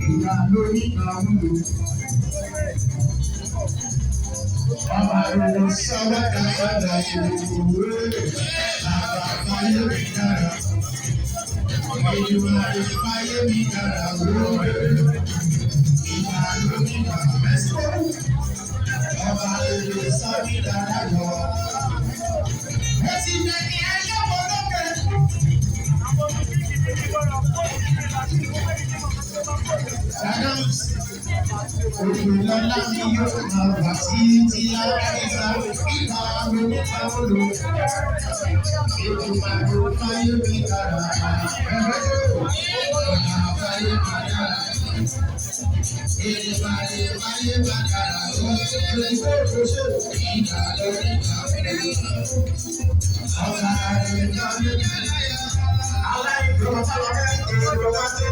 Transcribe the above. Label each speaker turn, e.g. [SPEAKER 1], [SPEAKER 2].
[SPEAKER 1] Ìyá lórí àwùjọ. Bàbá rẹ̀ sọ́wọ́ dáadáa ìwòwò àbáfáyé mi dára. Ìwà ìfáyé mi dára wúwo. Ìyá lórí àwùjọ. Bàbá rẹ̀ sọ́wọ́ dáadáa lọ. Ẹ ti bẹ̀ ní ayé wọn lókè. Olùlọ́lá mi yóò máa wà títí láìka ìgbà mi nípa olù. Ètùmàdù fáyé mi dára. Ọ̀nà fáyé mi dára. Èdèmàdè fáyé mi dára. Ìgbà lórí kàwé. Ọ̀gá rẹ̀ jáde jáde. Aláìlú sọ̀rọ̀ èrò wá sí